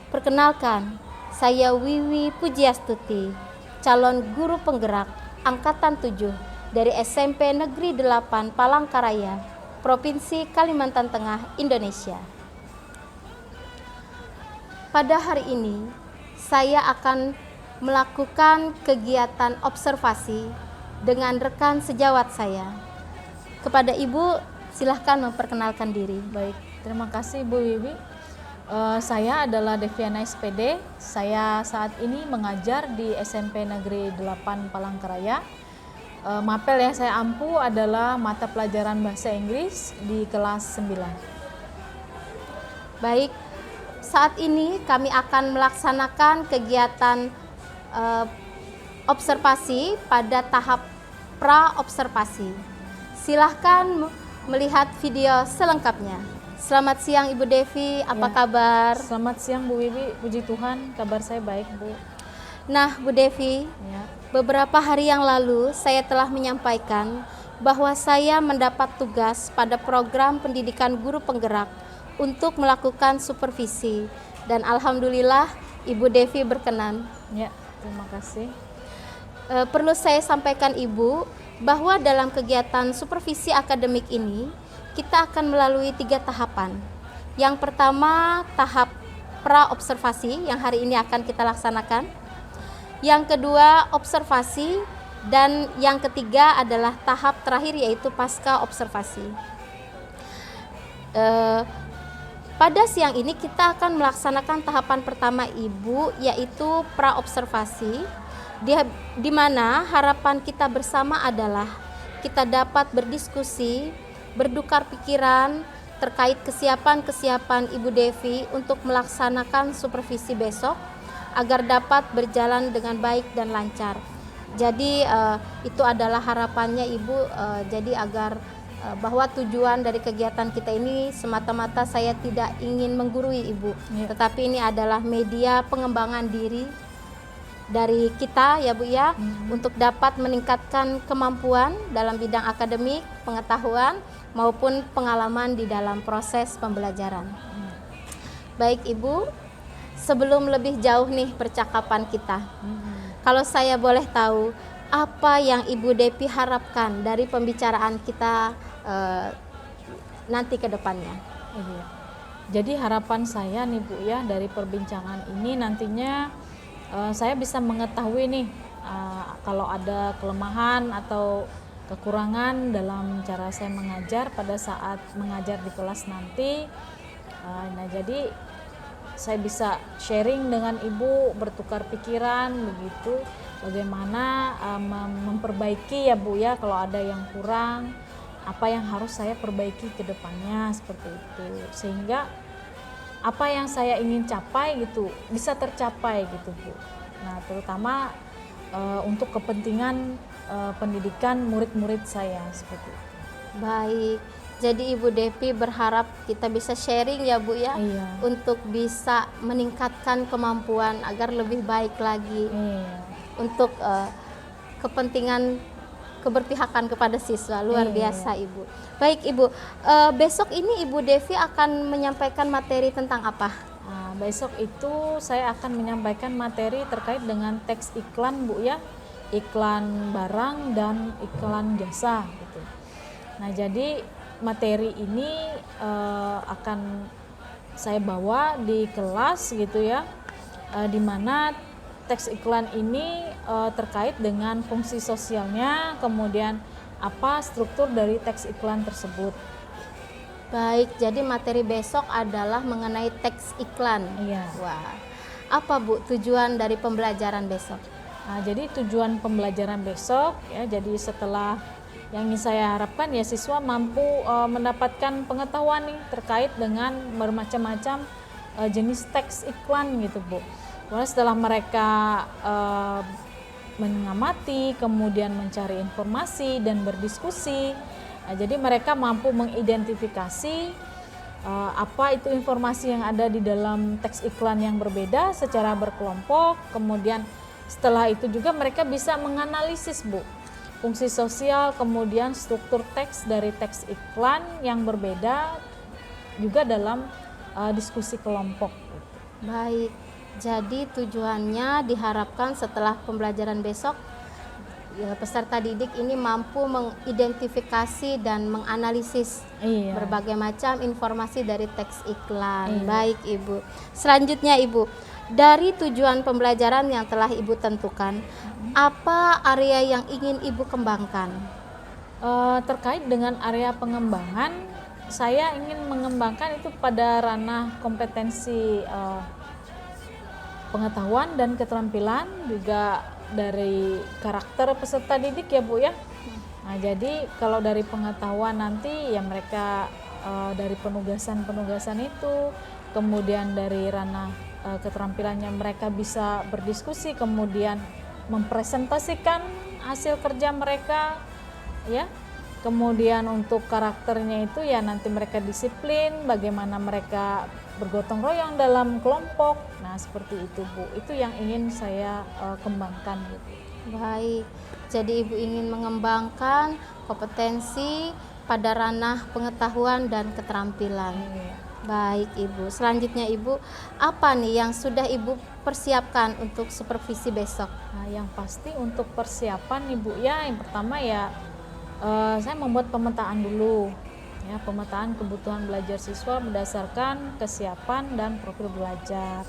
Perkenalkan, saya Wiwi Pujiastuti, calon guru penggerak Angkatan 7 dari SMP Negeri 8 Palangkaraya, Provinsi Kalimantan Tengah, Indonesia. Pada hari ini, saya akan melakukan kegiatan observasi dengan rekan sejawat saya. Kepada Ibu, silahkan memperkenalkan diri. Baik, terima kasih Bu Wiwi. Saya adalah Deviana SPD. Saya saat ini mengajar di SMP Negeri 8 Palangkaraya. Mapel yang saya ampu adalah mata pelajaran bahasa Inggris di kelas 9. Baik, saat ini kami akan melaksanakan kegiatan observasi pada tahap pra-observasi. Silahkan melihat video selengkapnya. Selamat siang Ibu Devi, apa kabar? Selamat siang Bu Wiwi, puji Tuhan kabar saya baik Bu. Nah Bu Devi, beberapa hari yang lalu saya telah menyampaikan bahwa saya mendapat tugas pada program pendidikan guru penggerak untuk melakukan supervisi, dan alhamdulillah Ibu Devi berkenan. Ya, terima kasih. Perlu saya sampaikan Ibu bahwa dalam kegiatan supervisi akademik ini kita akan melalui 3 tahapan. Yang pertama tahap pra-observasi yang hari ini akan kita laksanakan. Yang kedua observasi, dan yang ketiga adalah tahap terakhir yaitu pasca observasi. Pada siang ini kita akan melaksanakan tahapan pertama Ibu, yaitu pra-observasi, di mana harapan kita bersama adalah kita dapat berdiskusi, berdukar pikiran terkait kesiapan Ibu Devi untuk melaksanakan supervisi besok agar dapat berjalan dengan baik dan lancar. Jadi itu adalah harapannya Ibu, jadi agar bahwa tujuan dari kegiatan kita ini semata-mata saya tidak ingin menggurui Ibu, tetapi ini adalah media pengembangan diri dari kita ya Bu ya, untuk dapat meningkatkan kemampuan dalam bidang akademik, pengetahuan maupun pengalaman di dalam proses pembelajaran. Baik Ibu, sebelum lebih jauh nih percakapan kita, kalau saya boleh tahu apa yang Ibu Devi harapkan dari pembicaraan kita nanti ke depannya? Jadi harapan saya nih Bu ya, dari perbincangan ini nantinya saya bisa mengetahui nih kalau ada kelemahan atau kekurangan dalam cara saya mengajar pada saat mengajar di kelas nanti. Nah jadi saya bisa sharing dengan Ibu, bertukar pikiran begitu, bagaimana memperbaiki ya Bu ya, kalau ada yang kurang, apa yang harus saya perbaiki ke depannya seperti itu, sehingga apa yang saya ingin capai gitu bisa tercapai gitu Bu. Nah terutama untuk kepentingan pendidikan murid-murid saya seperti itu. Baik, jadi Ibu Devi berharap kita bisa sharing ya Bu ya, untuk bisa meningkatkan kemampuan agar lebih baik lagi untuk kepentingan keberpihakan kepada siswa. Luar biasa Ibu. Baik Ibu, besok ini Ibu Devi akan menyampaikan materi tentang apa? Besok itu saya akan menyampaikan materi terkait dengan teks iklan Bu ya, iklan barang dan iklan jasa gitu. Nah jadi materi ini akan saya bawa di kelas gitu ya, di mana teks iklan ini terkait dengan fungsi sosialnya, kemudian apa struktur dari teks iklan tersebut. Baik, jadi materi besok adalah mengenai teks iklan. Wah, apa Bu tujuan dari pembelajaran besok? Nah, jadi tujuan pembelajaran besok ya, jadi setelah yang ingin saya harapkan ya siswa mampu mendapatkan pengetahuan nih terkait dengan bermacam-macam jenis teks iklan gitu Bu. Lalu setelah mereka mengamati, kemudian mencari informasi dan berdiskusi, jadi mereka mampu mengidentifikasi apa itu informasi yang ada di dalam teks iklan yang berbeda secara berkelompok. Kemudian setelah itu juga mereka bisa menganalisis Bu, fungsi sosial, kemudian struktur teks dari teks iklan yang berbeda juga dalam diskusi kelompok. Baik, jadi tujuannya diharapkan setelah pembelajaran besok peserta didik ini mampu mengidentifikasi dan menganalisis Iya. berbagai macam informasi dari teks iklan. Iya. Baik Ibu. Selanjutnya Ibu, dari tujuan pembelajaran yang telah Ibu tentukan, apa area yang ingin Ibu kembangkan? Terkait dengan area pengembangan, saya ingin mengembangkan itu pada ranah kompetensi pengetahuan dan keterampilan, juga dari karakter peserta didik ya Bu ya. Nah, jadi kalau dari pengetahuan nanti ya mereka dari penugasan-penugasan itu, kemudian dari ranah keterampilannya mereka bisa berdiskusi, kemudian mempresentasikan hasil kerja mereka ya. Kemudian untuk karakternya itu ya nanti mereka disiplin, bagaimana mereka bergotong royong dalam kelompok. Nah, seperti itu Bu. Itu yang ingin saya kembangkan gitu. Baik, jadi Ibu ingin mengembangkan kompetensi pada ranah pengetahuan dan keterampilan. Iya. Baik Ibu, selanjutnya Ibu, apa nih yang sudah Ibu persiapkan untuk supervisi besok? Nah, yang pasti untuk persiapan Ibu ya, yang pertama ya saya membuat pemetaan dulu ya, pemetaan kebutuhan belajar siswa berdasarkan kesiapan dan profil belajar.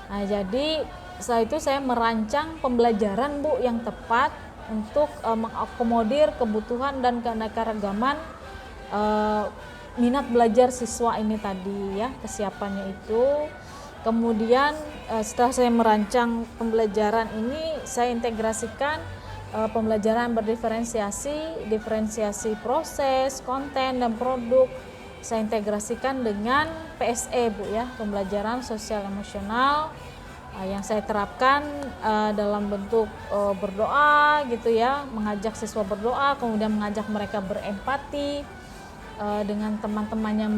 Nah, jadi setelah itu saya merancang pembelajaran Bu yang tepat untuk mengakomodir kebutuhan dan keanekaragaman minat belajar siswa ini tadi ya, kesiapannya itu. Kemudian setelah saya merancang pembelajaran ini, saya integrasikan pembelajaran berdiferensiasi, diferensiasi proses, konten, dan produk. Saya integrasikan dengan PSE Bu ya, pembelajaran sosial emosional, yang saya terapkan dalam bentuk berdoa gitu ya, mengajak siswa berdoa, kemudian mengajak mereka berempati dengan teman-temannya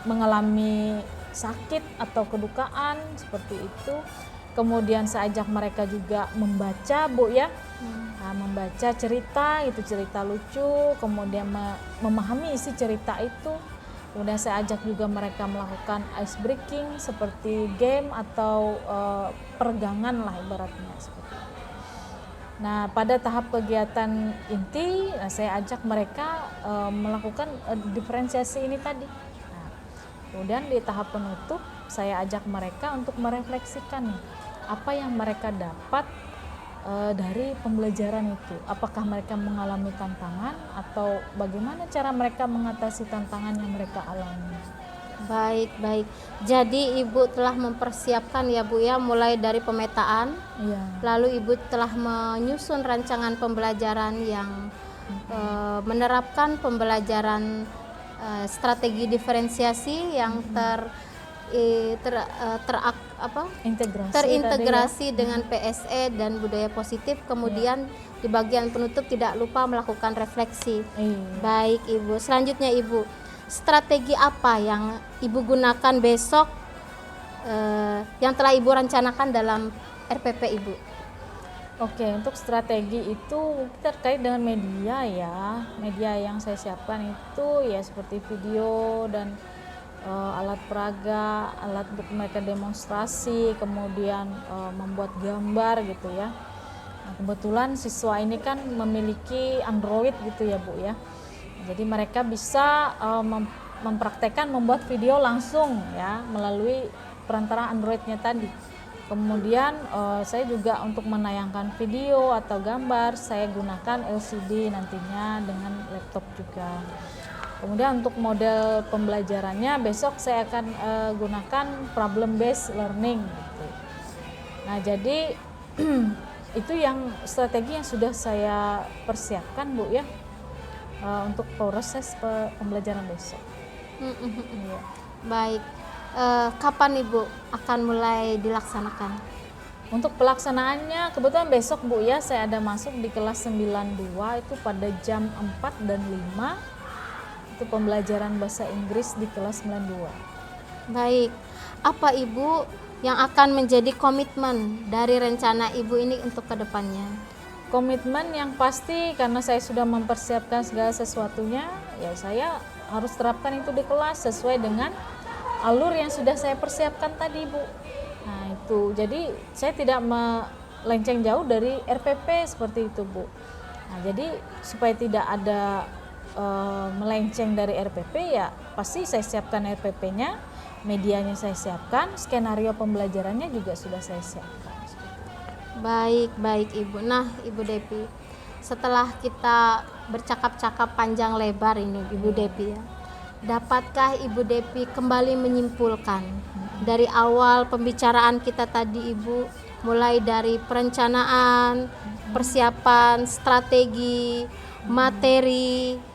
mengalami sakit atau kedukaan seperti itu. Kemudian saya ajak mereka juga membaca Bu ya, membaca cerita, itu cerita lucu, kemudian memahami isi cerita itu. Kemudian saya ajak juga mereka melakukan ice breaking seperti game atau peregangan lah ibaratnya seperti itu. Nah, pada tahap kegiatan inti, saya ajak mereka melakukan diferensiasi ini tadi. Nah, kemudian di tahap penutup, saya ajak mereka untuk merefleksikan nih, apa yang mereka dapat dari pembelajaran itu. Apakah mereka mengalami tantangan atau bagaimana cara mereka mengatasi tantangan yang mereka alami. Baik. Jadi Ibu telah mempersiapkan ya Bu ya, mulai dari pemetaan. Iya. Lalu Ibu telah menyusun rancangan pembelajaran yang menerapkan pembelajaran strategi diferensiasi yang terintegrasi dengan PSE dan budaya positif. Kemudian di bagian penutup tidak lupa melakukan refleksi. Baik Ibu, selanjutnya Ibu, strategi apa yang Ibu gunakan besok yang telah Ibu rencanakan dalam RPP Ibu? Oke, untuk strategi itu terkait dengan media ya. Media yang saya siapkan itu ya seperti video dan alat peraga, alat untuk mereka demonstrasi, kemudian membuat gambar gitu ya. Nah, kebetulan siswa ini kan memiliki Android gitu ya Bu ya. Jadi mereka bisa mempraktekkan membuat video langsung ya melalui perantara Androidnya tadi. Kemudian saya juga untuk menayangkan video atau gambar saya gunakan LCD nantinya dengan laptop juga. Kemudian untuk model pembelajarannya besok saya akan gunakan problem based learning gitu. Nah, jadi itu yang strategi yang sudah saya persiapkan Bu ya untuk proses pembelajaran besok. Iya. Baik. Kapan Ibu akan mulai dilaksanakan? Untuk pelaksanaannya kebetulan besok Bu ya, saya ada masuk di kelas 92 itu pada jam 4 dan 5. Itu pembelajaran bahasa Inggris di kelas 92. Baik. Apa Ibu yang akan menjadi komitmen dari rencana Ibu ini untuk kedepannya? Komitmen yang pasti karena saya sudah mempersiapkan segala sesuatunya, ya saya harus terapkan itu di kelas sesuai dengan alur yang sudah saya persiapkan tadi Bu. Nah itu, jadi saya tidak melenceng jauh dari RPP seperti itu Bu. Nah jadi supaya tidak ada melenceng dari RPP, ya pasti saya siapkan RPP-nya, medianya saya siapkan, skenario pembelajarannya juga sudah saya siapkan. Baik, baik Ibu. Nah, Ibu Depi, setelah kita bercakap-cakap panjang lebar ini Ibu Depi ya, dapatkah Ibu Depi kembali menyimpulkan dari awal pembicaraan kita tadi Ibu, mulai dari perencanaan, persiapan, strategi, materi,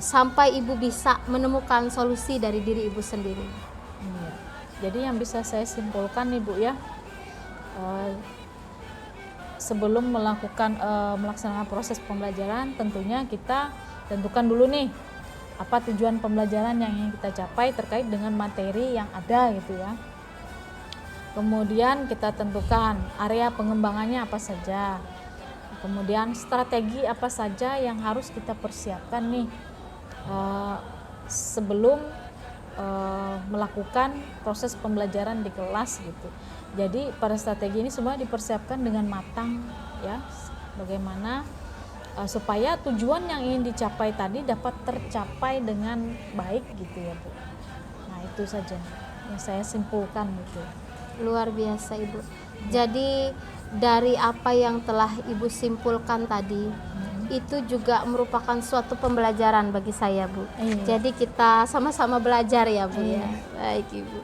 sampai Ibu bisa menemukan solusi dari diri Ibu sendiri? Iya. Jadi yang bisa saya simpulkan nih Bu ya, sebelum melaksanakan proses pembelajaran, tentunya kita tentukan dulu nih apa tujuan pembelajaran yang ingin kita capai terkait dengan materi yang ada gitu ya. Kemudian kita tentukan area pengembangannya apa saja. Kemudian strategi apa saja yang harus kita persiapkan nih sebelum melakukan proses pembelajaran di kelas gitu. Jadi pada strategi ini semua dipersiapkan dengan matang ya, bagaimana supaya tujuan yang ingin dicapai tadi dapat tercapai dengan baik gitu ya Bu. Nah itu saja yang saya simpulkan gitu. Luar biasa Ibu. Jadi dari apa yang telah Ibu simpulkan tadi, itu juga merupakan suatu pembelajaran bagi saya Bu. Jadi kita sama-sama belajar ya Bu ya. Baik Ibu.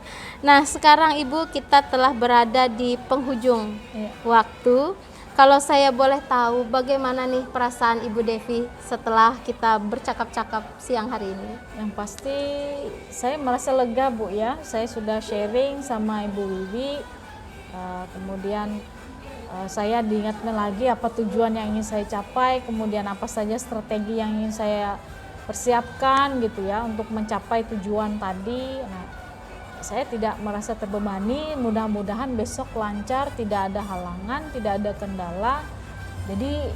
Nah sekarang Ibu kita telah berada di penghujung waktu. Kalau saya boleh tahu bagaimana nih perasaan Ibu Devi setelah kita bercakap-cakap siang hari ini? Yang pasti saya merasa lega Bu ya. Saya sudah sharing sama Ibu Wiwi, kemudian saya diingatkan lagi apa tujuan yang ingin saya capai, kemudian apa saja strategi yang ingin saya persiapkan gitu ya untuk mencapai tujuan tadi. Nah, saya tidak merasa terbebani, mudah-mudahan besok lancar, tidak ada halangan, tidak ada kendala. Jadi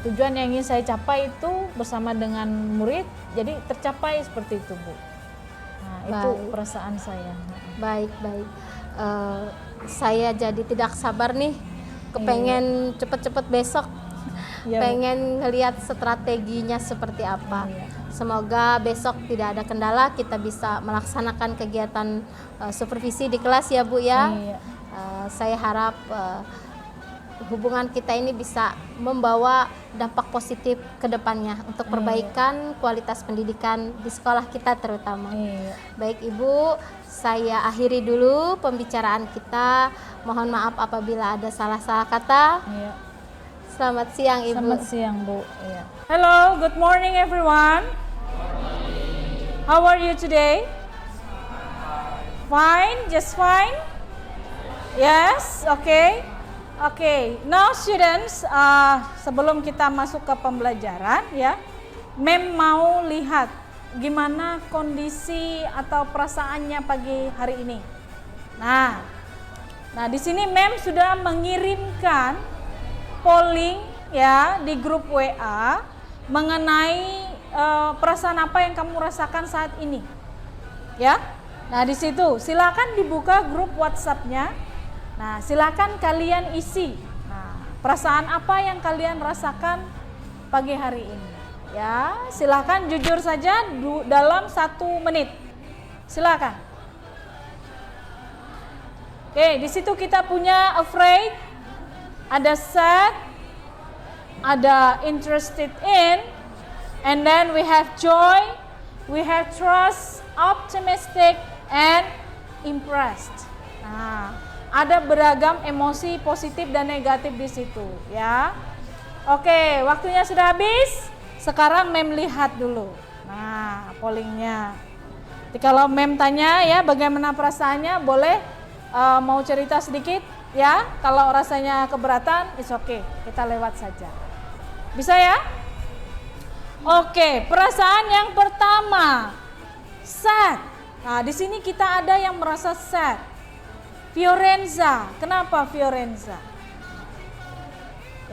tujuan yang ingin saya capai itu bersama dengan murid, jadi tercapai seperti itu Bu. Nah, itu perasaan saya. Baik, baik. Saya jadi tidak sabar nih, kepengen cepet-cepet besok, pengen ngelihat strateginya seperti apa. Semoga besok tidak ada kendala, kita bisa melaksanakan kegiatan supervisi di kelas ya Bu ya. Saya harap hubungan kita ini bisa membawa dampak positif ke depannya untuk perbaikan kualitas pendidikan di sekolah kita terutama. Baik Ibu, saya akhiri dulu pembicaraan kita. Mohon maaf apabila ada salah-salah kata. Selamat siang Ibu. Selamat siang Bu. Hello, good morning everyone. How are you today? Fine, just fine. Yes, okay. Okay, now students, sebelum kita masuk ke pembelajaran ya, Mem mau lihat gimana kondisi atau perasaannya pagi hari ini. Nah di sini Mem sudah mengirimkan polling ya di grup WA mengenai perasaan apa yang kamu rasakan saat ini, ya. Nah di situ silakan dibuka grup WhatsApp-nya. Nah, silakan kalian isi. Nah, perasaan apa yang kalian rasakan pagi hari ini? Ya, silakan jujur saja dalam 1 menit. Silakan. Oke, di situ kita punya afraid, ada sad, ada interested in, and then we have joy, we have trust, optimistic, and impressed. Nah, ada beragam emosi positif dan negatif di situ, ya. Oke, waktunya sudah habis. Sekarang Mem lihat dulu. Nah, pollingnya. Jadi kalau Mem tanya ya, bagaimana perasaannya, boleh mau cerita sedikit, ya. Kalau rasanya keberatan, it's okay, kita lewat saja. Bisa ya? Oke, perasaan yang pertama, sad. Nah, di sini kita ada yang merasa sad. Fiorenza, kenapa Fiorenza?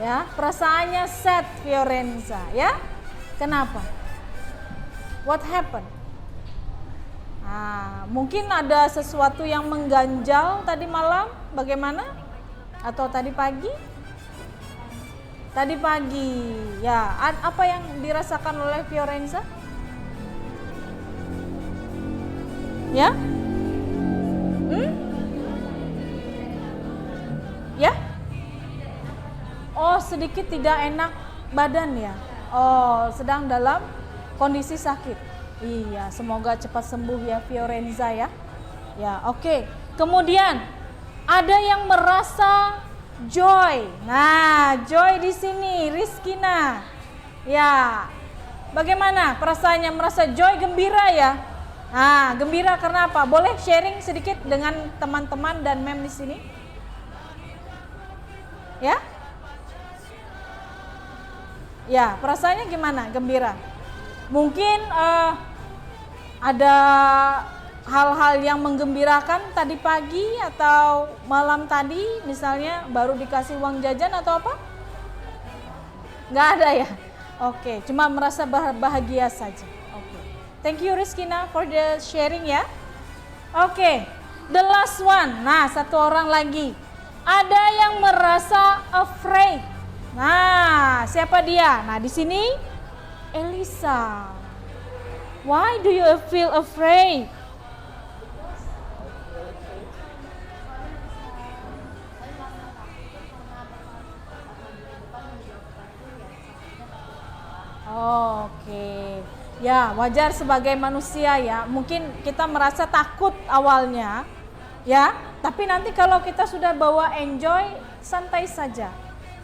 Ya, perasaannya sad Fiorenza, ya. Kenapa? What happened? Nah, mungkin ada sesuatu yang mengganjal tadi malam, bagaimana? Atau tadi pagi? Tadi pagi, ya. Apa yang dirasakan oleh Fiorenza? Ya? Ya? Oh, sedikit tidak enak badan ya. Oh, sedang dalam kondisi sakit. Iya, semoga cepat sembuh ya Fiorenza ya. Ya, oke. Kemudian ada yang merasa joy. Nah, joy di sini, Rizkina. Ya. Bagaimana perasaannya, merasa joy, gembira ya? Nah, gembira karena apa? Boleh sharing sedikit dengan teman-teman dan mem di sini? Ya? Ya, perasaannya gimana? Gembira. Mungkin ada hal-hal yang menggembirakan tadi pagi atau malam tadi, misalnya baru dikasih uang jajan atau apa? Nggak ada ya? Oke, cuma merasa bahagia saja. Oke, thank you Rizkina for the sharing ya. Oke, the last one. Nah, satu orang lagi. Ada yang merasa afraid. Nah, siapa dia? Nah, di sini Elisa. Why do you feel afraid? Oke. Ya, wajar sebagai manusia ya. Mungkin kita merasa takut awalnya. Ya, tapi nanti kalau kita sudah bawa enjoy, santai saja.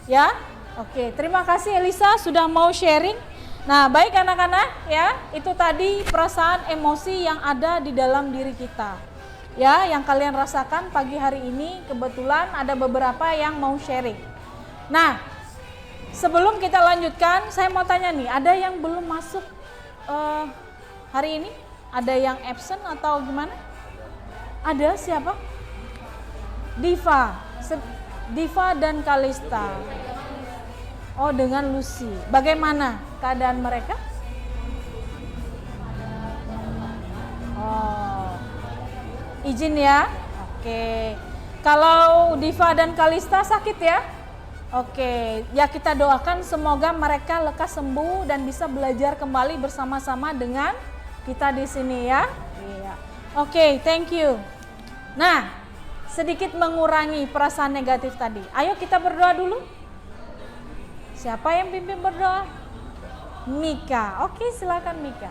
Ya. Oke, terima kasih Elisa sudah mau sharing. Nah, baik anak-anak ya, itu tadi perasaan emosi yang ada di dalam diri kita. Ya, yang kalian rasakan pagi hari ini kebetulan ada beberapa yang mau sharing. Nah, sebelum kita lanjutkan, saya mau tanya nih, ada yang belum masuk hari ini? Ada yang absent atau gimana? Ada siapa? Diva dan Kalista. Oh, dengan Lucy. Bagaimana keadaan mereka? Oh, izin ya. Oke. Kalau Diva dan Kalista sakit ya? Oke, ya kita doakan semoga mereka lekas sembuh dan bisa belajar kembali bersama-sama dengan kita di sini ya. Iya. Oke, thank you. Nah, sedikit mengurangi perasaan negatif tadi. Ayo kita berdoa dulu. Siapa yang pimpin berdoa? Mika. Oke, silakan Mika.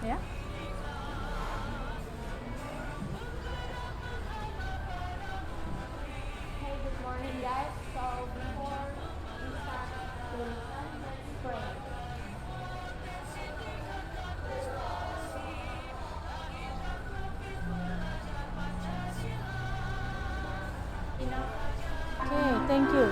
Ya. Hey, good morning guys. So before we start the lesson, let's pray. Oke, thank you.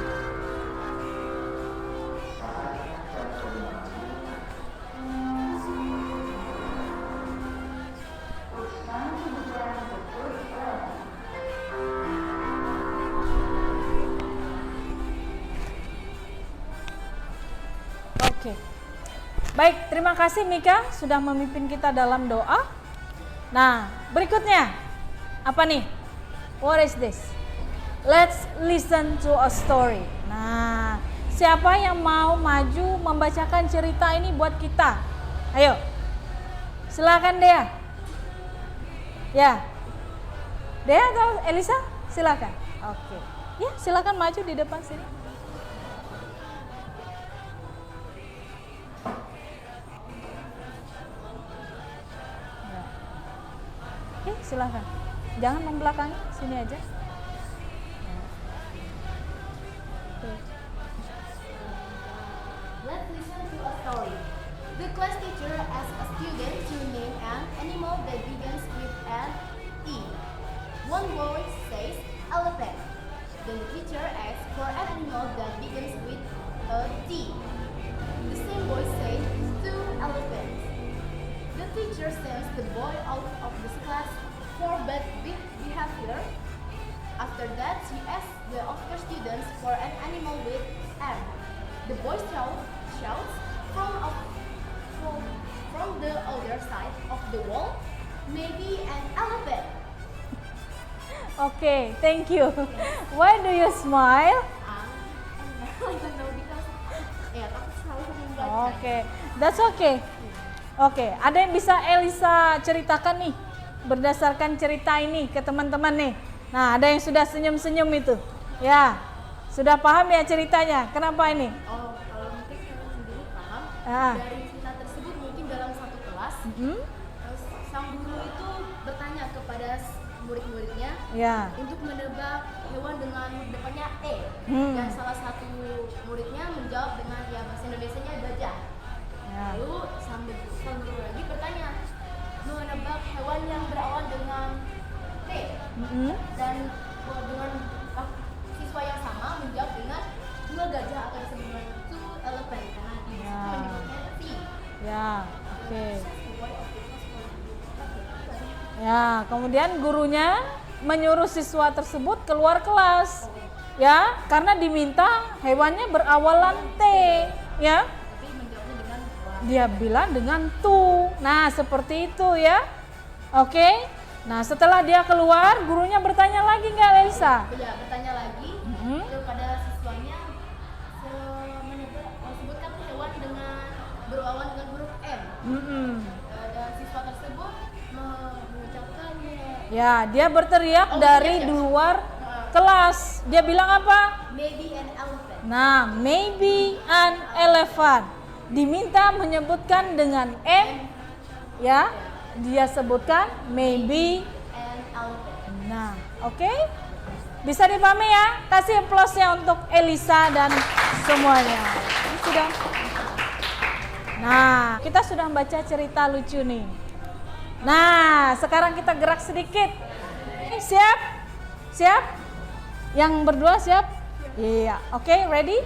Oke. Baik, terima kasih Mika sudah memimpin kita dalam doa. Nah, berikutnya apa nih? What is this? Let's listen to a story. Nah, siapa yang mau maju membacakan cerita ini buat kita? Ayo. Silakan Dea. Ya. Dea atau Elisa? Silakan. Oke. Ya, silakan maju di depan sini. Ya. Oke, silakan. Jangan membelakangi, sini aja. Let's listen to a story. The class teacher asks a student to name an animal that begins with an E. One boy says elephant. Then the teacher asks for an animal that begins with a T. The same boy says two elephants. The teacher sends the boy out of the class for bad behavior. After that, she asks the other students for an animal with M. The boy shouts from from the other side of the wall, maybe an elephant. Okay, thank you. Why do you smile? I don't know because takut selalu membaca. Oke, that's okay. Oke, ada yang bisa Elisa ceritakan nih berdasarkan cerita ini ke teman-teman nih. Nah, ada yang sudah senyum-senyum itu. Ya, sudah paham ya ceritanya. Kenapa ini? Oh, kalau mungkin saya sendiri paham Ah. dari cerita tersebut mungkin dalam satu kelas, terus sang guru itu bertanya kepada murid-muridnya Ya. untuk menebak hewan dengan depannya E. Dan salah satu muridnya menjawab dengan ya bahasa Indonesianya gajah. Ya. Lalu sang guru lagi bertanya menebak hewan yang berawal dengan T. Dan dengan siswa yang sama menjawab dengan dua gajah akan disebut two elephant karena di situ Ya. menyebutnya T. Ya, oke. Ya, kemudian gurunya menyuruh siswa tersebut keluar kelas. Ya, karena diminta hewannya berawalan T, ya. Tapi menjawabnya dengan Dia bilang dengan tu. Nah, seperti itu ya. Oke. Nah, setelah dia keluar, gurunya bertanya lagi nggak, Elisa? ya bertanya lagi kepada siswanya sebutkan hewan dengan berawal dengan huruf M. Dan siswa tersebut mengucapkannya Ya, dia berteriak dari luar kelas. Dia bilang apa? maybe an elephant. Nah, maybe an elephant. Diminta menyebutkan dengan M, ya. Dia sebutkan maybe. An elephant. Nah, oke. Bisa dipahami ya? Kasih applause-nya untuk Elisa dan semuanya. Ini sudah. Nah, kita sudah baca cerita lucu nih. Nah, sekarang kita gerak sedikit. Siap? Siap? Yang berdua siap? Iya, oke, ready?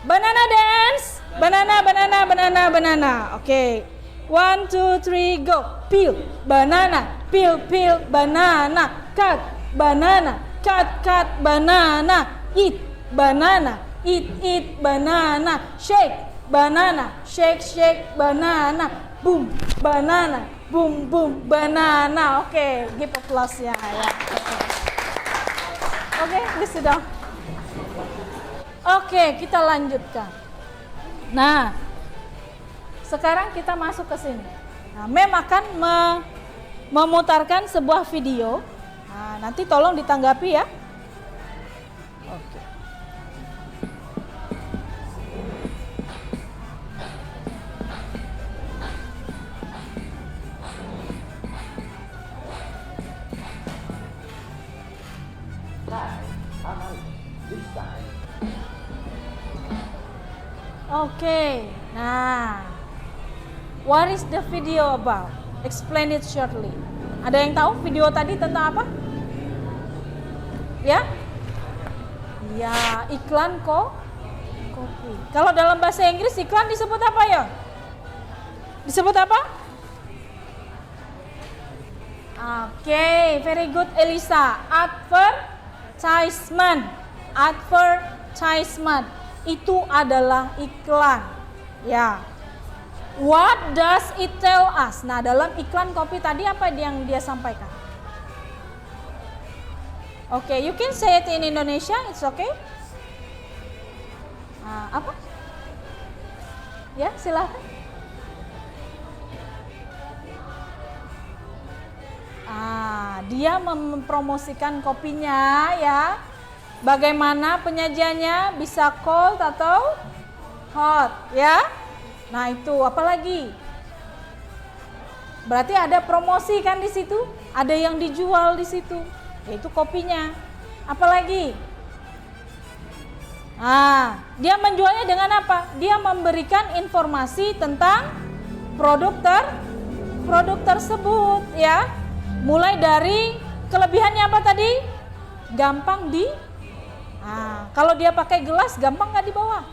Banana dance. Banana, banana, banana, banana. Oke. 1, 2, 3, go. Peel, banana, peel, peel, banana. Cut, banana, cut, cut, banana. Eat, banana, eat, banana. Shake, banana, shake, shake, banana. Boom, banana, boom, boom, banana. Oke, give applause ya. Oke, please sit down. Oke, kita lanjutkan. Nah, sekarang kita masuk ke sini. Nah, Mem akan memutarkan sebuah video. Nah, nanti tolong ditanggapi ya. Oke. Oke, nah, what is the video about? Explain it shortly. Ada yang tahu video tadi tentang apa? Ya? Ya, iklan kopi. Kalau dalam bahasa Inggris iklan disebut apa ya? Disebut apa? Oke, very good Elisa. Advertisement. Advertisement. Itu adalah iklan. Ya. What does it tell us? Nah, dalam iklan kopi tadi apa yang dia sampaikan? Oke, you can say it in Indonesia, it's okay? Apa? Ya, silahkan. Dia mempromosikan kopinya ya. Bagaimana penyajiannya, bisa cold atau hot ya. Nah, itu apalagi? Berarti ada promosi kan di situ? Ada yang dijual di situ, yaitu kopinya. Apalagi? Dia menjualnya dengan apa? Dia memberikan informasi tentang produk tersebut ya. Mulai dari kelebihannya apa tadi? Gampang kalau dia pakai gelas gampang nggak dibawa?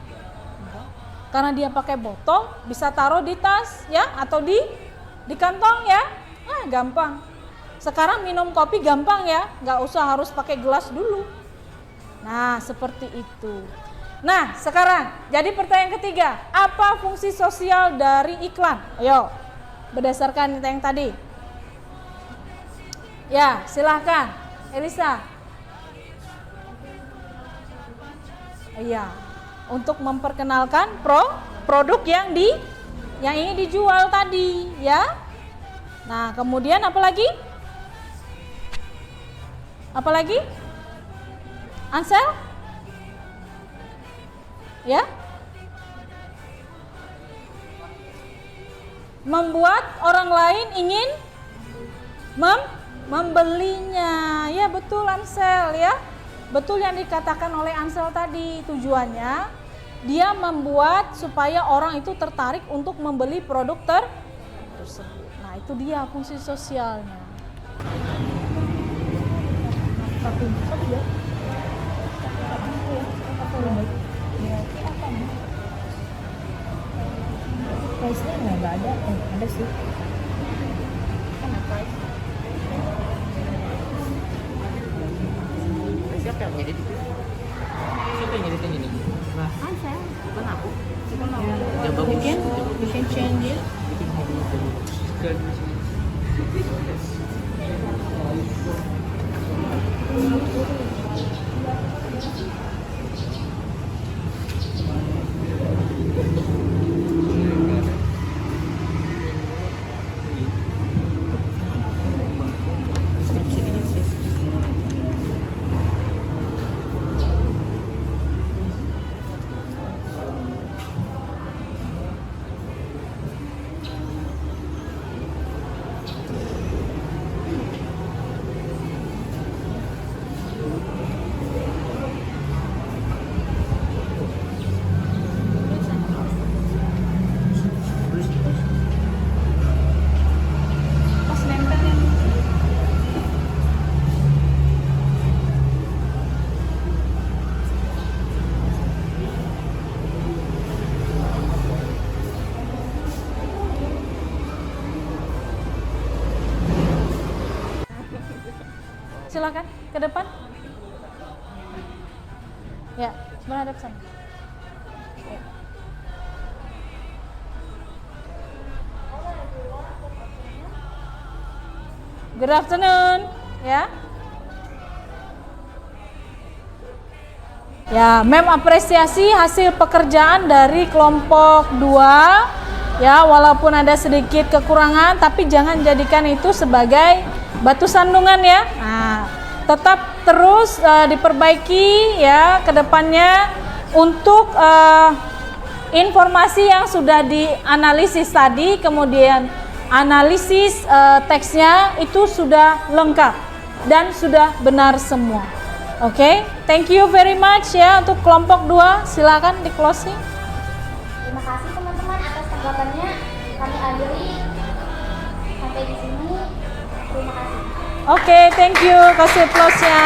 Karena dia pakai botol, bisa taruh di tas ya atau di kantong ya. Gampang. Sekarang minum kopi gampang ya, nggak usah harus pakai gelas dulu. Nah, seperti itu. Nah, sekarang jadi pertanyaan ketiga, apa fungsi sosial dari iklan? Ayo. berdasarkan yang tadi? Ya, silahkan, Elisa. Iya, untuk memperkenalkan produk yang ingin dijual tadi, ya. Nah, kemudian apa lagi? Apa lagi? Ansel? Ya? Membuat orang lain ingin membelinya. Ya, betul Ansel ya. Betul yang dikatakan oleh Ansel tadi, tujuannya dia membuat supaya orang itu tertarik untuk membeli produk tersebut. Nah, itu dia fungsi sosialnya. Price-nya nggak ada, ada sih. Siapa yang ngedit itu? Siapa yang ngedit ini? Nah, Saya bukan aku. ya. Yang bagus. You can change it. Pas nempel yang Silakan ke depan. Ya, menghadap sana. Ya. Good afternoon, ya. Ya, Mem apresiasi hasil pekerjaan dari kelompok 2. Ya, walaupun ada sedikit kekurangan, tapi jangan jadikan itu sebagai batu sandungan ya. Nah, tetap terus diperbaiki ya ke depannya untuk informasi yang sudah dianalisis tadi, kemudian analisis teksnya itu sudah lengkap dan sudah benar semua. Oke, thank you very much ya untuk kelompok 2. Silakan di closing. Terima kasih teman-teman atas tanggapannya. Kami akhiri sampai di sini. Terima kasih. Oke, thank you. Kasih applause-nya.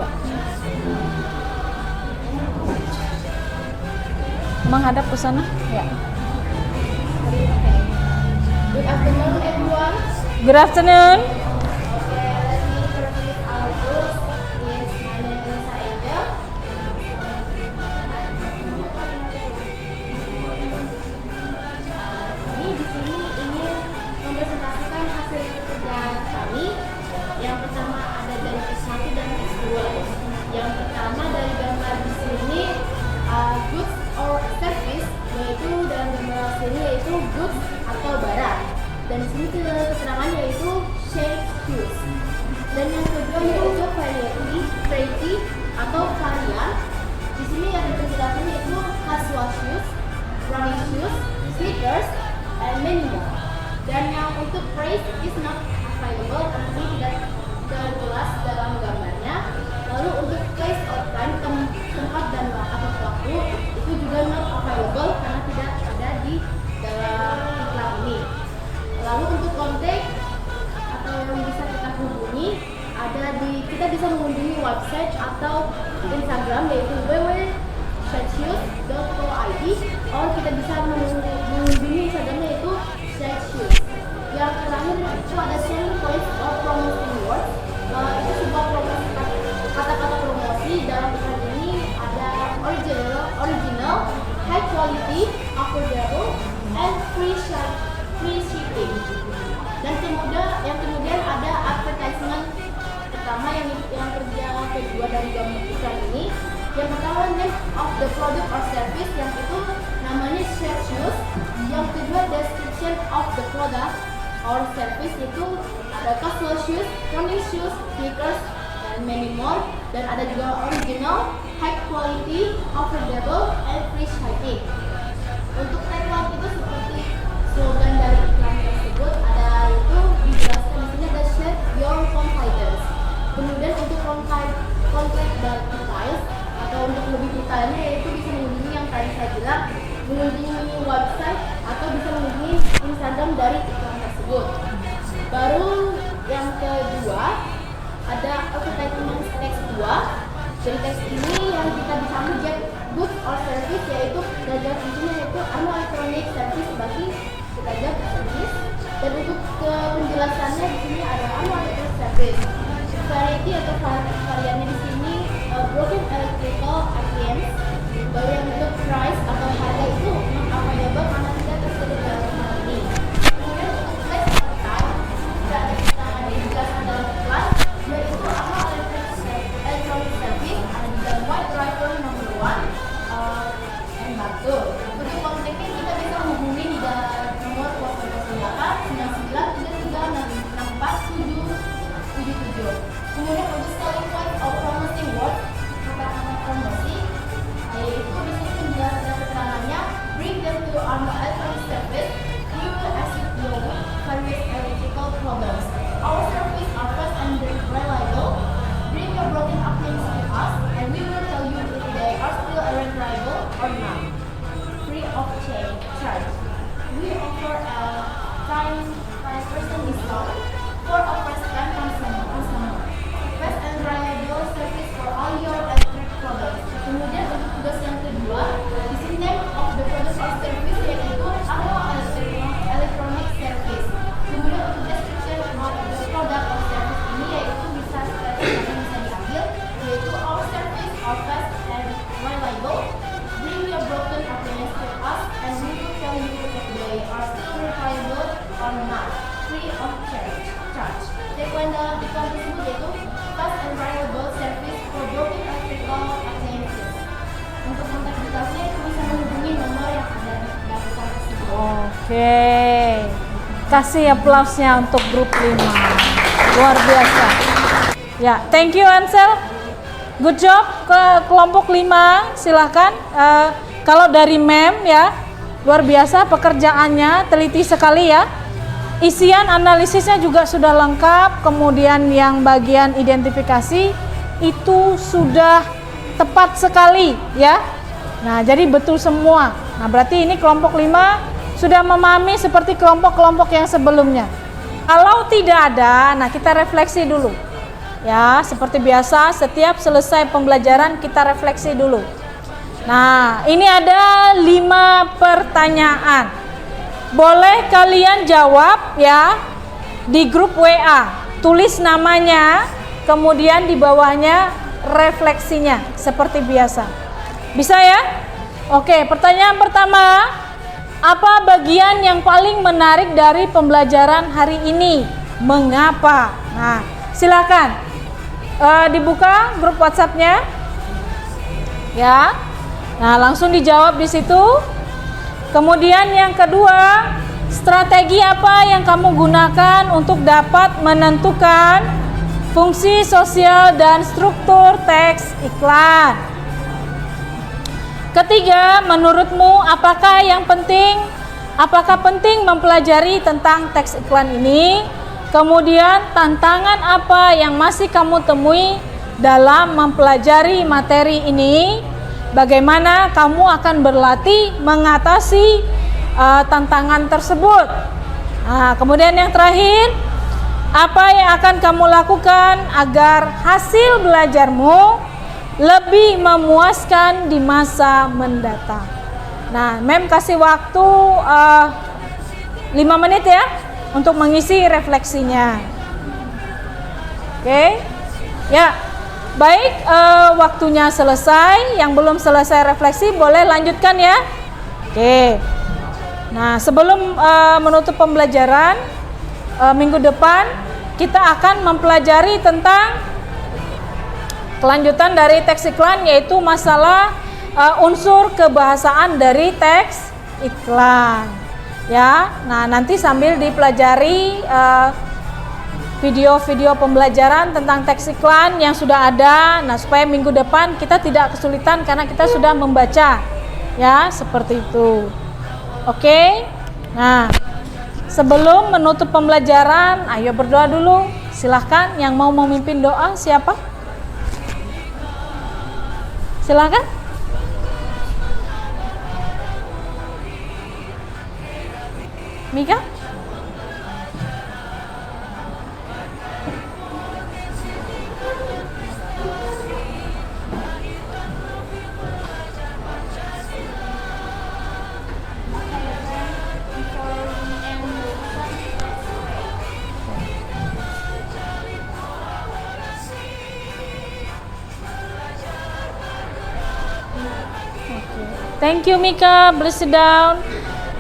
Ya. Menghadap ke sana. Ya. Good afternoon, everyone. Good afternoon. Yang pertama ada dari S1 dan S2. Yang pertama dari gambar di sini goods or service, yaitu dalam gambar sini yaitu goods atau barang. Dan di sini keterangan yaitu shape shoes. Dan yang kedua yaitu variety atau varian. Di sini yang penjelasannya yaitu casual shoes, running shoes, sneakers, and many more. Dan yang untuk price is not available, artinya tidak jelas dalam gambarnya. Lalu untuk place or time, tempat dan waktu itu juga not available karena tidak ada di dalam iklan ini. Lalu untuk kontak atau yang bisa kita hubungi kita bisa mengunjungi website atau Instagram yaitu www.shadshoes.co.id, atau kita bisa mengunjungi Instagramnya yaitu shadshoes. Yang terakhir itu ada selling points or promoting words. Itu sebuah promosi kata-kata promosi. Dalam iklan ini ada original, high quality, kedua dari gambar iklan ini. Yang pertama name of the product or service, yang itu namanya shared shoes. Yang kedua description of the product or service, itu ada casual shoes, running shoes, sneakers, dan many more. Dan ada juga original, high quality, affordable, and free shipping. Untuk tagline itu seperti slogan dari iklan tersebut, ada itu dijelaskan di sini, ada share your confidence. Kemudian untuk kontak details atau untuk lebih detailnya, yaitu bisa mengunjungi yang tadi saya bilang, mengunjungi website atau bisa mengunjungi Instagram dari iklan tersebut. Baru yang kedua ada advertisement text 2. Dari teks ini yang kita bisa ambil good or service, yaitu belajar fungsinya yaitu electronic service bagi belajar service. Dan untuk penjelasannya di sini ada electronic service. Variety atau variannya di sini broken electrical items. Baru yang untuk price atau harga itu available karena tidak tersedia dalam hal ini. Kemudian untuk place atau time tidak ada kita dijelaskan dalam iklan, yaitu electronic service ada di dalam white driver nomor 1 Batu. Untuk kontaknya kita bisa menghubungi di nomor 0898336477. Kemudian untuk selling point of promoting word, kata-kata promosi, yaitu di sini penjelasan keterangannya, bring them to our electronic service, we will assist you with various electrical problems. Our service are fast and reliable. Bring your broken appliances to us, and we will tell you if they are still reliable or not. Free of charge. We offer a 5% discount for a first-time customer. Fast and reliable service for all your electric products. Kemudian untuk tugas yang kedua, di sini name of the product or service, yaitu electronic service. Kemudian untuk description of the product or service ini, yaitu bisa diambil, yaitu our service are fast and reliable. Bring your broken appliance to us, and we will tell you if they are still reliable or not. Free of charge. Tagline dalam iklan tersebut yaitu fast and reliable service for broken electrical appliances. Untuk kontak detailnya itu bisa menghubungi nomor yang ada di iklan tersebut. Oke. Kasih aplausnya untuk grup 5. Luar biasa. Ya, thank you Ansel. Good job ke kelompok 5. Silahkan. Kalau dari MEM ya, luar biasa pekerjaannya, teliti sekali ya. Isian analisisnya juga sudah lengkap, kemudian yang bagian identifikasi itu sudah tepat sekali ya. Nah, jadi betul semua. Nah, berarti ini kelompok 5 sudah memahami seperti kelompok-kelompok yang sebelumnya. Kalau tidak ada, nah kita refleksi dulu. Ya, seperti biasa setiap selesai pembelajaran kita refleksi dulu. Nah, ini ada 5 pertanyaan. Boleh kalian jawab ya di grup WA. Tulis namanya, kemudian di bawahnya refleksinya seperti biasa. Bisa ya? Oke, pertanyaan pertama. Apa bagian yang paling menarik dari pembelajaran hari ini? Mengapa? Nah, silakan dibuka grup WhatsApp-nya. Ya. Nah, langsung dijawab di situ. Kemudian yang kedua, strategi apa yang kamu gunakan untuk dapat menentukan fungsi sosial dan struktur teks iklan? Ketiga, menurutmu apakah penting mempelajari tentang teks iklan ini? Kemudian tantangan apa yang masih kamu temui dalam mempelajari materi ini? Bagaimana kamu akan berlatih mengatasi tantangan tersebut? Nah, kemudian yang terakhir, apa yang akan kamu lakukan agar hasil belajarmu lebih memuaskan di masa mendatang? Nah, Mem kasih waktu 5 menit ya untuk mengisi refleksinya. Oke, ya. Baik, waktunya selesai. Yang belum selesai refleksi boleh lanjutkan ya. Oke. Nah, sebelum menutup pembelajaran minggu depan kita akan mempelajari tentang kelanjutan dari teks iklan yaitu masalah unsur kebahasaan dari teks iklan. Ya, nah nanti sambil dipelajari video-video pembelajaran tentang teks iklan yang sudah ada. Nah, supaya minggu depan kita tidak kesulitan karena kita sudah membaca. Ya, seperti itu. Oke. Nah, sebelum menutup pembelajaran, ayo berdoa dulu. Silahkan yang mau memimpin doa siapa? Silahkan. Mika? Thank you Mika, please sit down.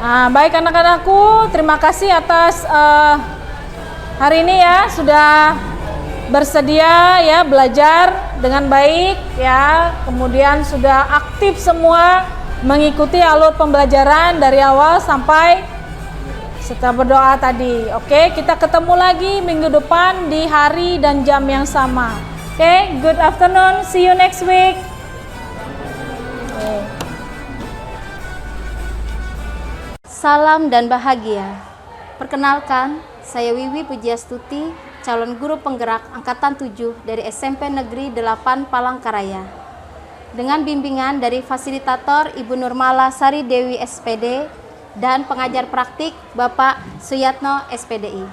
Baik anak-anakku, terima kasih atas hari ini ya sudah bersedia ya belajar dengan baik ya. Kemudian sudah aktif semua mengikuti alur pembelajaran dari awal sampai setelah berdoa tadi. Oke, kita ketemu lagi minggu depan di hari dan jam yang sama. Oke, good afternoon, see you next week. Salam dan bahagia. Perkenalkan, saya Wiwi Pujiastuti, calon guru penggerak angkatan 7 dari SMP Negeri 8 Palangkaraya. Dengan bimbingan dari fasilitator Ibu Nurmala Sari Dewi SPD dan pengajar praktik Bapak Suyatno SPDI.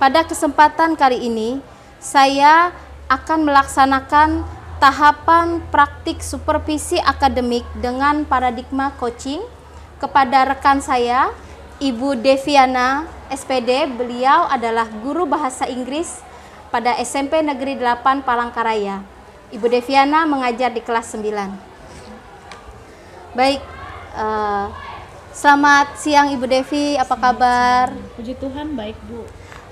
Pada kesempatan kali ini, saya akan melaksanakan tahapan praktik supervisi akademik dengan paradigma coaching kepada rekan saya, Ibu Deviana SPD. Beliau adalah guru bahasa Inggris pada SMP Negeri 8 Palangkaraya. Ibu Deviana mengajar di kelas 9. Baik, selamat siang Ibu Devi, apa kabar? Puji Tuhan, baik Bu.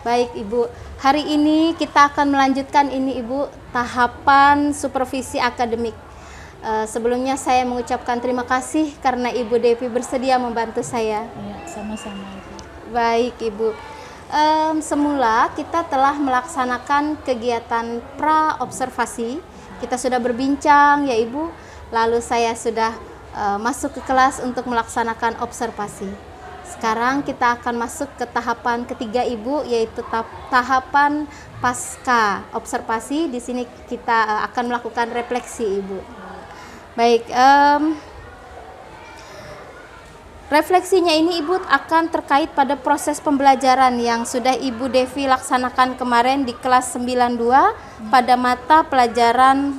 Baik Ibu, hari ini kita akan melanjutkan ini Ibu, tahapan supervisi akademik. Sebelumnya saya mengucapkan terima kasih karena Ibu Devi bersedia membantu saya. Ya, sama-sama Ibu. Baik Ibu, semula kita telah melaksanakan kegiatan pra-observasi. Kita sudah berbincang ya Ibu, lalu saya sudah masuk ke kelas untuk melaksanakan observasi. Sekarang kita akan masuk ke tahapan ketiga Ibu, yaitu tahapan pasca observasi. Di sini kita akan melakukan refleksi Ibu. Baik, refleksinya ini Ibu akan terkait pada proses pembelajaran yang sudah Ibu Devi laksanakan kemarin di kelas 92 pada mata pelajaran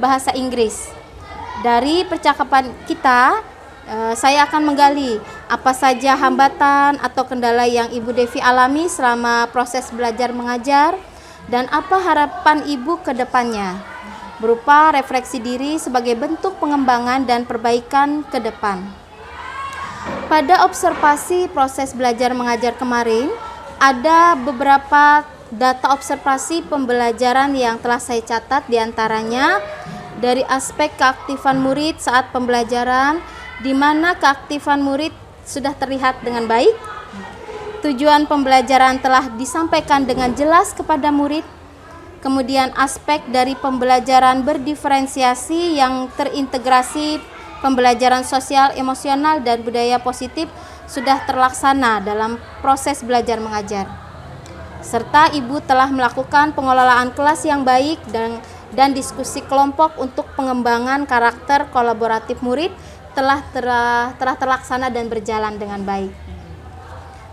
bahasa Inggris. Dari percakapan kita, saya akan menggali apa saja hambatan atau kendala yang Ibu Devi alami selama proses belajar mengajar dan apa harapan Ibu ke depannya, berupa refleksi diri sebagai bentuk pengembangan dan perbaikan ke depan. Pada observasi proses belajar mengajar kemarin, ada beberapa data observasi pembelajaran yang telah saya catat, diantaranya dari aspek keaktifan murid saat pembelajaran, di mana keaktifan murid sudah terlihat dengan baik, tujuan pembelajaran telah disampaikan dengan jelas kepada murid. Kemudian aspek dari pembelajaran berdiferensiasi yang terintegrasi pembelajaran sosial, emosional, dan budaya positif sudah terlaksana dalam proses belajar mengajar. Serta Ibu telah melakukan pengelolaan kelas yang baik dan diskusi kelompok untuk pengembangan karakter kolaboratif murid telah terlaksana dan berjalan dengan baik.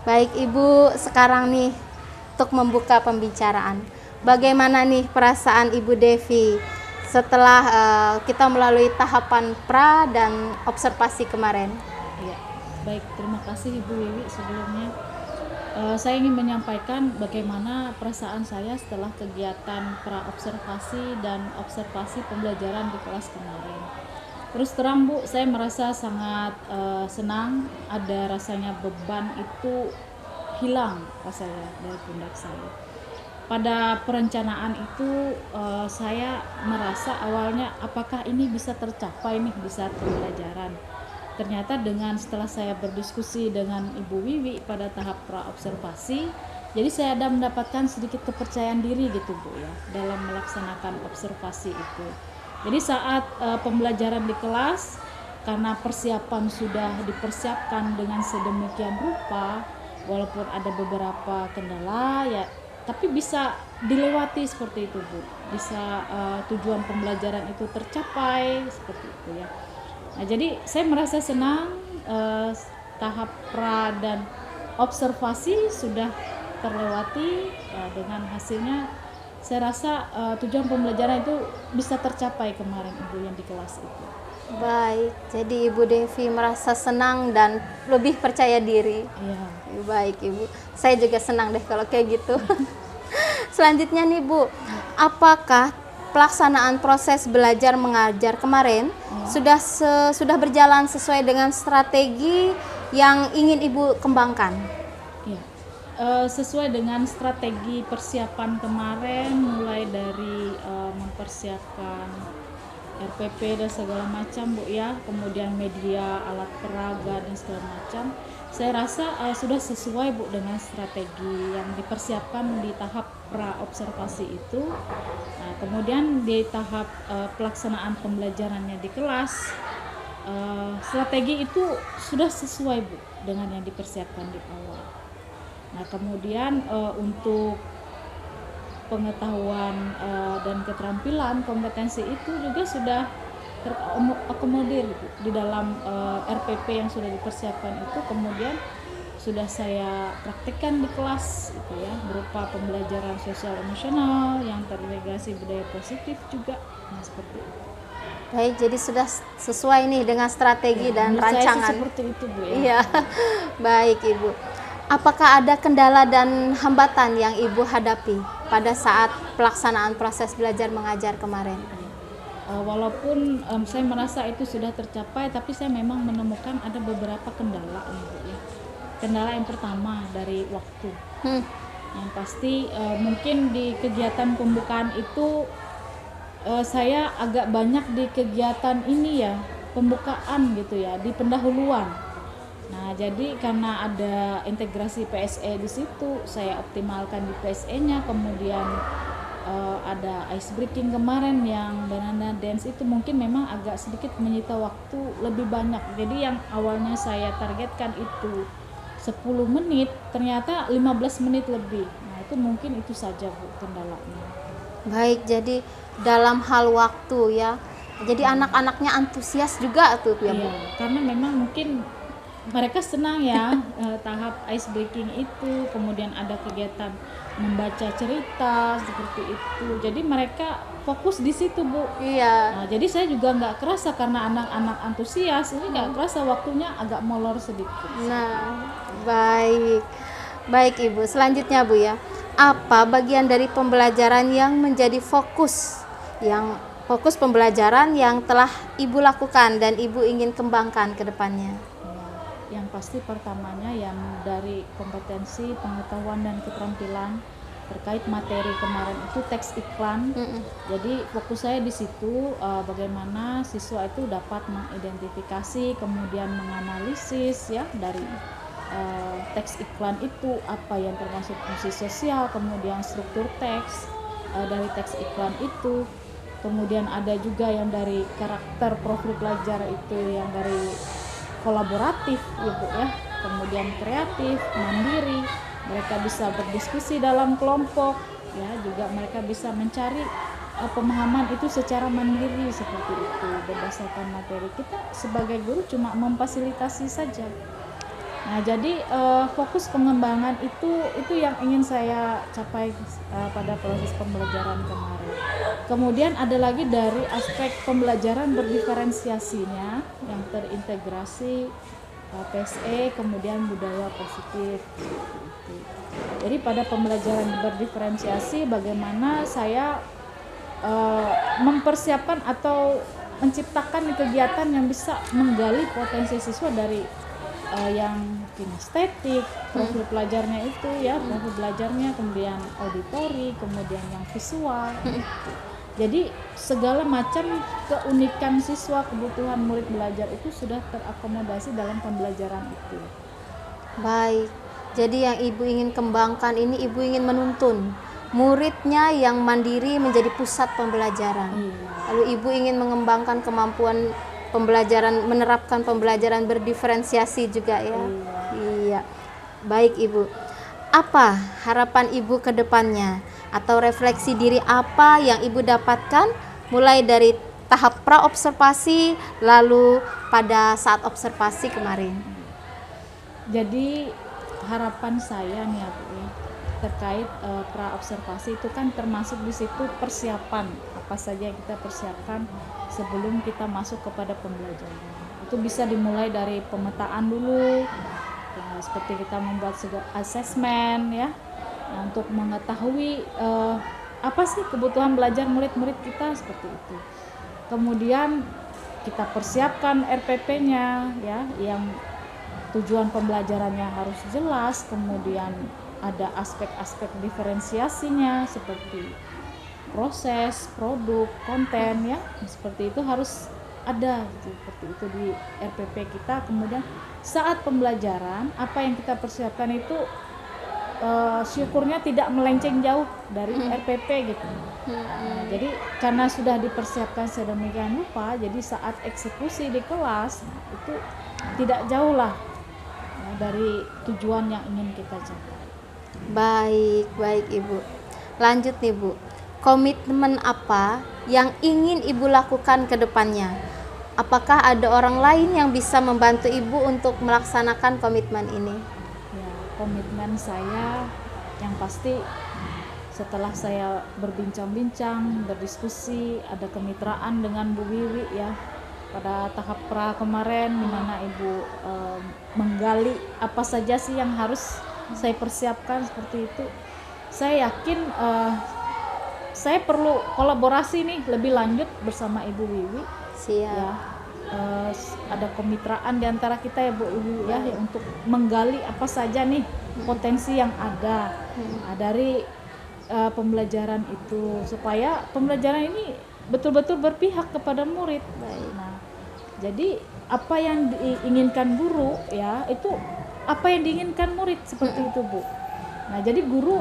Baik Ibu, sekarang nih untuk membuka pembicaraan. Bagaimana nih perasaan Ibu Devi setelah kita melalui tahapan pra dan observasi kemarin? Ya, baik, terima kasih Ibu Wiwi. Sebelumnya saya ingin menyampaikan bagaimana perasaan saya setelah kegiatan pra observasi dan observasi pembelajaran di kelas kemarin. Terus terang Bu, saya merasa sangat senang, ada rasanya beban itu hilang rasanya dari pundak saya. pada perencanaan itu saya merasa awalnya apakah ini bisa tercapai nih di saat pembelajaran. Ternyata setelah saya berdiskusi dengan Ibu Wiwi pada tahap pra-observasi, jadi saya ada mendapatkan sedikit kepercayaan diri gitu Bu ya dalam melaksanakan observasi itu. Jadi saat pembelajaran di kelas, karena persiapan sudah dipersiapkan dengan sedemikian rupa, walaupun ada beberapa kendala ya, tapi bisa dilewati seperti itu Bu. Bisa tujuan pembelajaran itu tercapai seperti itu ya. Nah, jadi saya merasa senang tahap pra dan observasi sudah terlewati, dengan hasilnya saya rasa tujuan pembelajaran itu bisa tercapai kemarin Ibu yang di kelas itu. Baik, jadi Ibu Devi merasa senang dan lebih percaya diri. Iya. Baik Ibu, saya juga senang deh kalau kayak gitu. Selanjutnya nih Bu, apakah pelaksanaan proses belajar mengajar kemarin sudah berjalan sesuai dengan strategi yang ingin Ibu kembangkan? Iya. Sesuai dengan strategi persiapan kemarin, mulai dari mempersiapkan RPP dan segala macam Bu ya, kemudian media, alat peraga dan segala macam, saya rasa sudah sesuai Bu dengan strategi yang dipersiapkan di tahap pra-observasi itu. Nah, kemudian di tahap pelaksanaan pembelajarannya di kelas, strategi itu sudah sesuai Bu dengan yang dipersiapkan di awal. Nah, kemudian untuk pengetahuan dan keterampilan kompetensi itu juga sudah terakomodir di dalam RPP yang sudah dipersiapkan itu, kemudian sudah saya praktikkan di kelas itu ya, berupa pembelajaran sosial emosional yang terintegrasi budaya positif juga. Nah, seperti itu. Baik, jadi sudah sesuai nih dengan strategi dan menurut saya sih rancangan. seperti itu Bu ya. Iya, baik Ibu. Apakah ada kendala dan hambatan yang Ibu hadapi pada saat pelaksanaan proses belajar mengajar kemarin? Walaupun saya merasa itu sudah tercapai, tapi saya memang menemukan ada beberapa kendala nih Bu ya. Kendala yang pertama dari waktu. Yang pasti mungkin di kegiatan pembukaan itu saya agak banyak di kegiatan ini ya, pembukaan gitu ya, di pendahuluan. Nah, jadi karena ada integrasi PSE di situ, saya optimalkan di PSE-nya, kemudian ada ice breaking kemarin yang banana dance itu mungkin memang agak sedikit menyita waktu lebih banyak. Jadi yang awalnya saya targetkan itu 10 menit, ternyata 15 menit lebih. Nah, itu mungkin itu saja Bu kendalanya. Baik, jadi dalam hal waktu ya. Jadi anak-anaknya antusias juga tuh ya Bu. Iya, karena memang mungkin mereka senang ya tahap ice breaking itu, kemudian ada kegiatan membaca cerita seperti itu. Jadi mereka fokus di situ Bu. Iya. Nah, jadi saya juga nggak kerasa karena anak-anak antusias ini nggak kerasa waktunya agak molor sedikit. Nah, baik. Baik Ibu, selanjutnya Bu ya. Apa bagian dari pembelajaran yang menjadi fokus pembelajaran yang telah Ibu lakukan dan Ibu ingin kembangkan ke depannya? Yang pasti pertamanya yang dari kompetensi, pengetahuan dan keterampilan terkait materi kemarin itu teks iklan. Jadi fokus saya di situ bagaimana siswa itu dapat mengidentifikasi kemudian menganalisis ya dari teks iklan itu apa yang termasuk fungsi sosial, kemudian struktur teks dari teks iklan itu, kemudian ada juga yang dari karakter profil pelajar itu yang dari kolaboratif Ibu ya, kemudian kreatif, mandiri, mereka bisa berdiskusi dalam kelompok ya, juga mereka bisa mencari pemahaman itu secara mandiri seperti itu berdasarkan materi. Kita sebagai guru cuma memfasilitasi saja. Nah, jadi fokus pengembangan itu yang ingin saya capai pada proses pembelajaran kemarin. Kemudian ada lagi dari aspek pembelajaran berdiferensiasinya yang terintegrasi PSE, kemudian budaya positif. Jadi pada pembelajaran berdiferensiasi bagaimana saya mempersiapkan atau menciptakan kegiatan yang bisa menggali potensi siswa dari yang kinestetik, profil pelajarnya itu ya, profil belajarnya, kemudian auditori, kemudian yang visual. Jadi segala macam keunikan siswa, kebutuhan murid belajar itu sudah terakomodasi dalam pembelajaran itu. Baik. Jadi yang Ibu ingin kembangkan ini, Ibu ingin menuntun muridnya yang mandiri menjadi pusat pembelajaran. Lalu Ibu ingin mengembangkan kemampuan pembelajaran, menerapkan pembelajaran berdiferensiasi juga ya. Iya. Baik Ibu. Apa harapan Ibu ke depannya? Atau refleksi diri apa yang Ibu dapatkan mulai dari tahap pra-observasi lalu pada saat observasi kemarin? Jadi harapan saya nih ya Bu ya, terkait pra-observasi itu kan termasuk di situ persiapan apa saja yang kita persiapkan sebelum kita masuk kepada pembelajaran. Itu bisa dimulai dari pemetaan dulu, ya, seperti kita membuat asesmen ya, untuk mengetahui apa sih kebutuhan belajar murid-murid kita seperti itu. Kemudian kita persiapkan RPP-nya ya, yang tujuan pembelajarannya harus jelas, kemudian ada aspek-aspek diferensiasinya seperti proses, produk, konten ya, seperti itu harus ada seperti itu di RPP kita. Kemudian saat pembelajaran apa yang kita persiapkan itu syukurnya tidak melenceng jauh dari RPP gitu. Nah, jadi karena sudah dipersiapkan sedemikian rupa, jadi saat eksekusi di kelas itu tidak jauh lah dari tujuan yang ingin kita capai. Baik Ibu. Lanjut nih Bu. Komitmen apa yang ingin Ibu lakukan ke depannya? Apakah ada orang lain yang bisa membantu Ibu untuk melaksanakan komitmen ini? Ya, komitmen saya yang pasti setelah saya berbincang-bincang, berdiskusi, ada kemitraan dengan Bu Wiwi ya, pada tahap pra kemarin di mana Ibu menggali apa saja sih yang harus saya persiapkan seperti itu. Saya yakin saya perlu kolaborasi nih lebih lanjut bersama Ibu Wiwi. Siap. Ya, ada kemitraan di antara kita ya Bu Wiwi ya, untuk menggali apa saja nih potensi yang ada dari pembelajaran itu, supaya pembelajaran ini betul-betul berpihak kepada murid. Nah, jadi apa yang diinginkan guru ya, itu apa yang diinginkan murid seperti itu Bu. Nah, jadi guru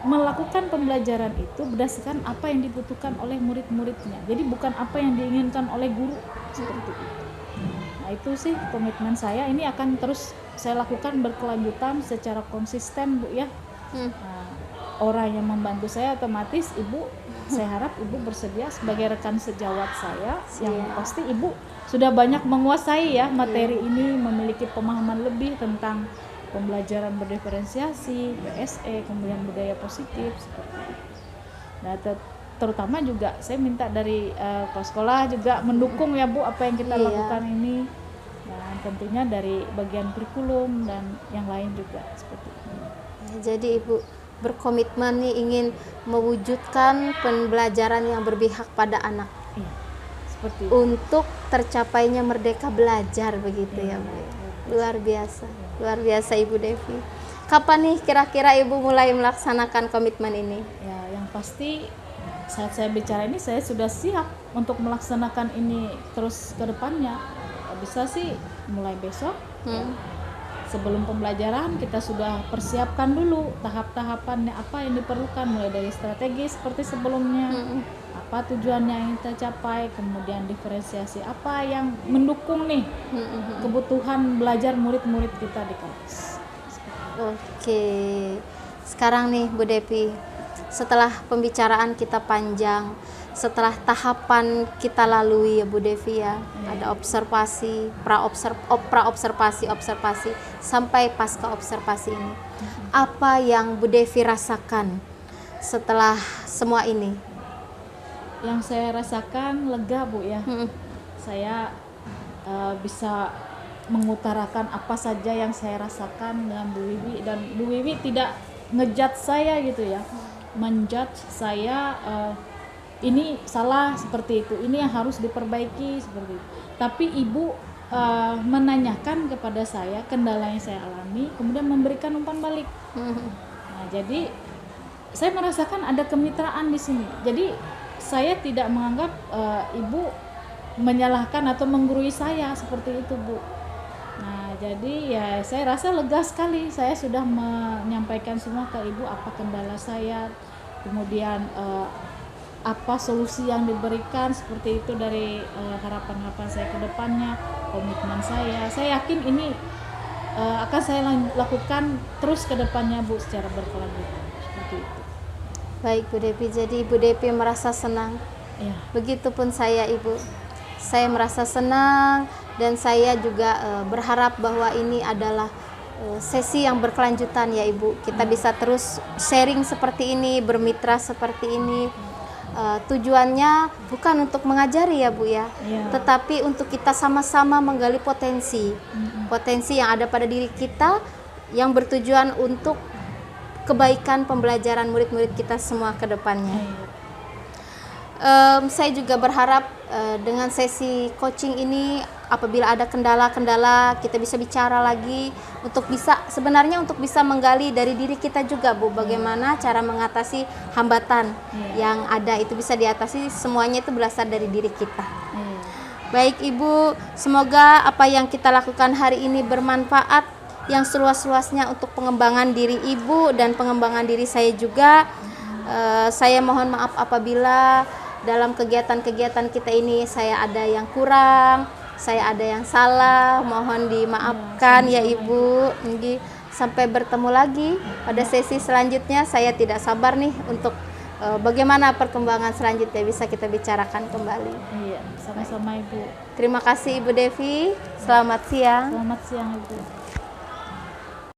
melakukan pembelajaran itu berdasarkan apa yang dibutuhkan oleh murid-muridnya. Jadi bukan apa yang diinginkan oleh guru seperti itu. Nah, itu sih komitmen saya. Ini akan terus saya lakukan berkelanjutan secara konsisten Bu ya. Nah, orang yang membantu saya otomatis Ibu, saya harap Ibu bersedia sebagai rekan sejawat saya. Yang pasti Ibu sudah banyak menguasai ya materi ini, memiliki pemahaman lebih tentang pembelajaran berdiferensiasi, BSE, kemudian budaya positif seperti itu. Nah, terutama juga saya minta dari sekolah juga mendukung ya Bu apa yang kita lakukan ini. Dan tentunya dari bagian kurikulum dan yang lain juga seperti itu. Jadi Ibu berkomitmen nih ingin mewujudkan pembelajaran yang berpihak pada anak. Iya, seperti itu. Untuk tercapainya merdeka belajar begitu ya Bu. Luar biasa Ibu Devi. Kapan nih kira-kira Ibu mulai melaksanakan komitmen ini? Ya, yang pasti saat saya bicara ini saya sudah siap untuk melaksanakan ini terus ke depannya. Bisa sih mulai besok. Sebelum pembelajaran kita sudah persiapkan dulu tahap-tahapannya, apa yang diperlukan, mulai dari strategi seperti sebelumnya, apa tujuannya yang kita capai, kemudian diferensiasi apa yang mendukung nih kebutuhan belajar murid-murid kita di kelas. Oke, sekarang nih Bu Devi, setelah pembicaraan kita panjang, setelah tahapan kita lalui ya Bu Devi ya, ada observasi, pra-observasi, observasi, sampai pasca observasi ini. Apa yang Bu Devi rasakan setelah semua ini? Yang saya rasakan lega Bu ya, saya bisa mengutarakan apa saja yang saya rasakan dengan Bu Wiwi, dan Bu Wiwi tidak ngejudge saya gitu ya, menjudge saya ini salah seperti itu, ini yang harus diperbaiki seperti itu. Tapi Ibu menanyakan kepada saya kendala yang saya alami, kemudian memberikan umpan balik. Nah, jadi saya merasakan ada kemitraan di sini. Jadi saya tidak menganggap ibu menyalahkan atau menggurui saya seperti itu, Bu. Nah, jadi ya saya rasa lega sekali. Saya sudah menyampaikan semua ke ibu apa kendala saya, kemudian apa solusi yang diberikan seperti itu dari harapan-harapan saya ke depannya, komitmen saya. Saya yakin ini akan saya lakukan terus ke depannya, Bu, secara berkelanjutan. Seperti itu. Baik Bu Devi, jadi Ibu Devi merasa senang. Ya. Begitupun saya Ibu. Saya merasa senang dan saya juga berharap bahwa ini adalah sesi yang berkelanjutan ya Ibu. Kita bisa terus sharing seperti ini, bermitra seperti ini. Tujuannya bukan untuk mengajari ya Bu ya, tetapi untuk kita sama-sama menggali potensi yang ada pada diri kita, yang bertujuan untuk kebaikan pembelajaran murid-murid kita semua ke depannya. Saya juga berharap dengan sesi coaching ini, apabila ada kendala-kendala, kita bisa bicara lagi untuk bisa menggali dari diri kita juga, Bu, bagaimana cara mengatasi hambatan yang ada, itu bisa diatasi, semuanya itu berasal dari diri kita. Baik Ibu, semoga apa yang kita lakukan hari ini bermanfaat yang seluas-luasnya untuk pengembangan diri Ibu dan pengembangan diri saya juga. Saya mohon maaf apabila dalam kegiatan-kegiatan kita ini saya ada yang kurang, saya ada yang salah, mohon dimaafkan ya Ibu. Sampai bertemu lagi pada sesi selanjutnya. Saya tidak sabar nih untuk bagaimana perkembangan selanjutnya bisa kita bicarakan kembali. Iya, sama-sama Ibu. Terima kasih Ibu Devi. Selamat siang. Selamat siang Ibu.